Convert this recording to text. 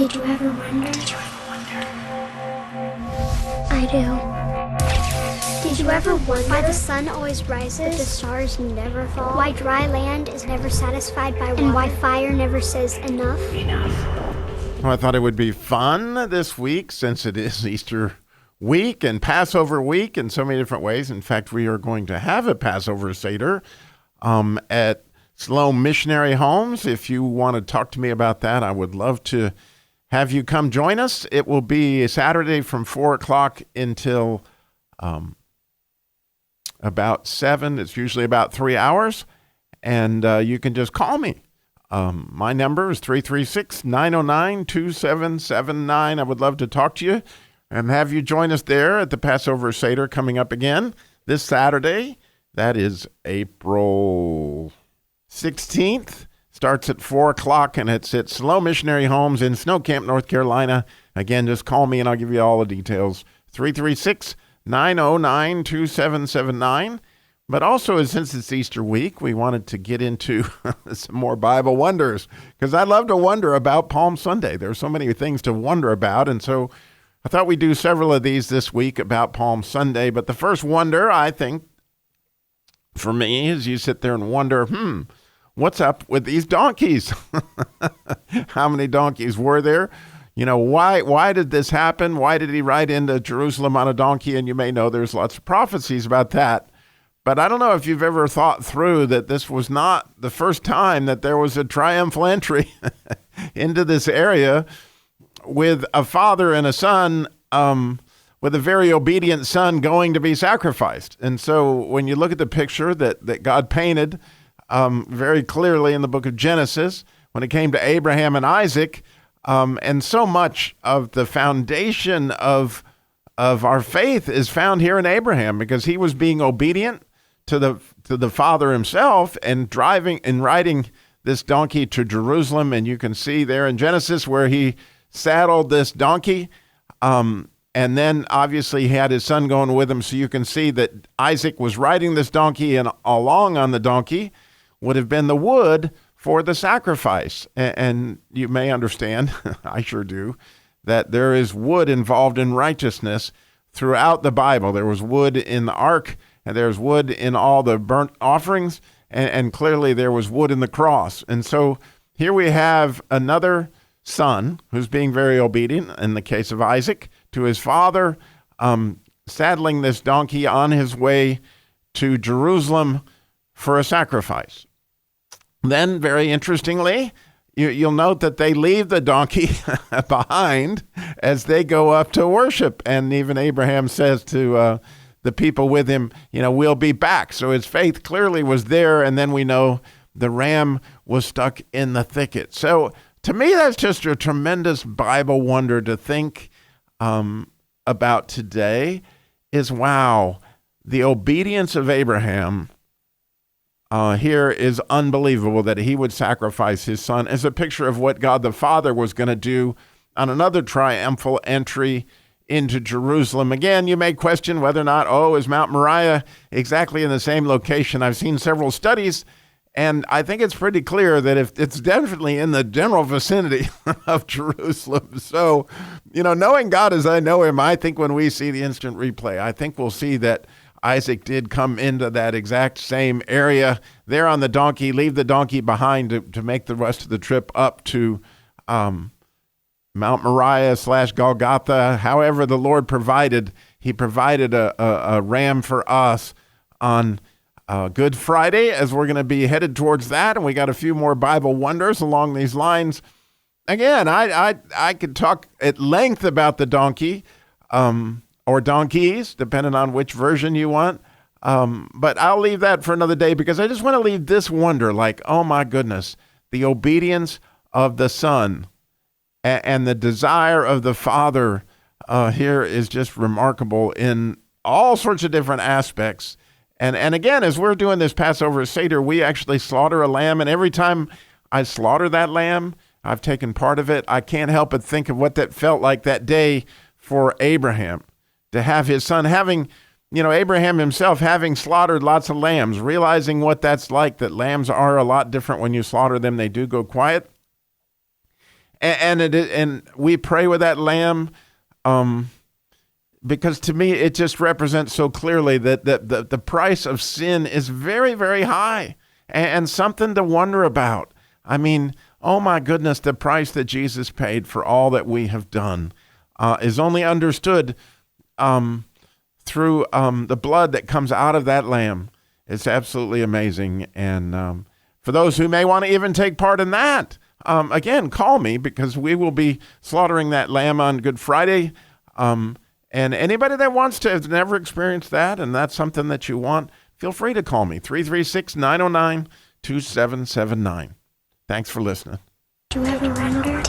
Did you ever wonder? I do. Did you ever wonder why the sun always rises, but the stars never fall? Why dry land is never satisfied by water? And why fire never says enough? Well, I thought it would be fun this week since it is Easter week and Passover week in so many different ways. In fact, we are going to have a Passover Seder at Sloan Missionary Homes. If you want to talk to me about that, I would love to have you come join us. It will be Saturday from 4 o'clock until about 7. It's usually about 3 hours, and you can just call me. My number is 336-909-2779. I would love to talk to you and have you join us there at the Passover Seder coming up again this Saturday. That is April 16th. Starts at 4 o'clock, and it's at Sloan Missionary Homes in Snow Camp, North Carolina. Again, just call me, and I'll give you all the details. 336-909-2779. But also, since it's Easter week, we wanted to get into some more Bible wonders, because I love to wonder about Palm Sunday. There's so many things to wonder about, and so I thought we'd do several of these this week about Palm Sunday. But the first wonder, I think, for me, is you sit there and wonder, what's up with these donkeys? How many donkeys were there? You know, why did this happen? Why did he ride into Jerusalem on a donkey? And you may know there's lots of prophecies about that. But I don't know if you've ever thought through that this was not the first time that there was a triumphal entry into this area with a father and a son, with a very obedient son going to be sacrificed. And so when you look at the picture that God painted very clearly in the book of Genesis, when it came to Abraham and Isaac, and so much of the foundation of our faith is found here in Abraham, because he was being obedient to the Father himself and driving and riding this donkey to Jerusalem. And you can see there in Genesis where he saddled this donkey, and then obviously he had his son going with him. So you can see that Isaac was riding this donkey, and along on the donkey would have been the wood for the sacrifice. And you may understand, I sure do, that there is wood involved in righteousness throughout the Bible. There was wood in the ark, and there's wood in all the burnt offerings, and clearly there was wood in the cross. And so here we have another son who's being very obedient, in the case of Isaac, to his father, saddling this donkey on his way to Jerusalem for a sacrifice. Then, very interestingly, you'll note that they leave the donkey behind as they go up to worship. And even Abraham says to the people with him, we'll be back. So his faith clearly was there. And then we know the ram was stuck in the thicket. So to me, that's just a tremendous Bible wonder to think about today is, wow, the obedience of Abraham here is unbelievable, that he would sacrifice his son as a picture of what God the Father was going to do on another triumphal entry into Jerusalem. Again, you may question whether or not, is Mount Moriah exactly in the same location? I've seen several studies, and I think it's pretty clear that if it's definitely in the general vicinity of Jerusalem. So, knowing God as I know him, I think when we see the instant replay, I think we'll see that Isaac did come into that exact same area there on the donkey, leave the donkey behind to make the rest of the trip up to Mount Moriah / Golgotha. However, the Lord provided, he provided a ram for us on Good Friday, as we're going to be headed towards that. And we got a few more Bible wonders along these lines. Again, I could talk at length about the donkey, or donkeys, depending on which version you want. But I'll leave that for another day, because I just want to leave this wonder, like, oh my goodness, the obedience of the Son and the desire of the Father here is just remarkable in all sorts of different aspects. And again, as we're doing this Passover Seder, we actually slaughter a lamb, and every time I slaughter that lamb, I've taken part of it. I can't help but think of what that felt like that day for Abraham, to have his son having, Abraham himself having slaughtered lots of lambs, realizing what that's like, that lambs are a lot different when you slaughter them. They do go quiet. And we pray with that lamb because to me it just represents so clearly that the price of sin is very, very high and something to wonder about. I mean, oh my goodness, the price that Jesus paid for all that we have done is only understood through the blood that comes out of that lamb. It's absolutely amazing. And for those who may want to even take part in that, again, call me because we will be slaughtering that lamb on Good Friday. And anybody that wants to have never experienced that and that's something that you want, feel free to call me, 336-909-2779. Thanks for listening. Do you ever wonder?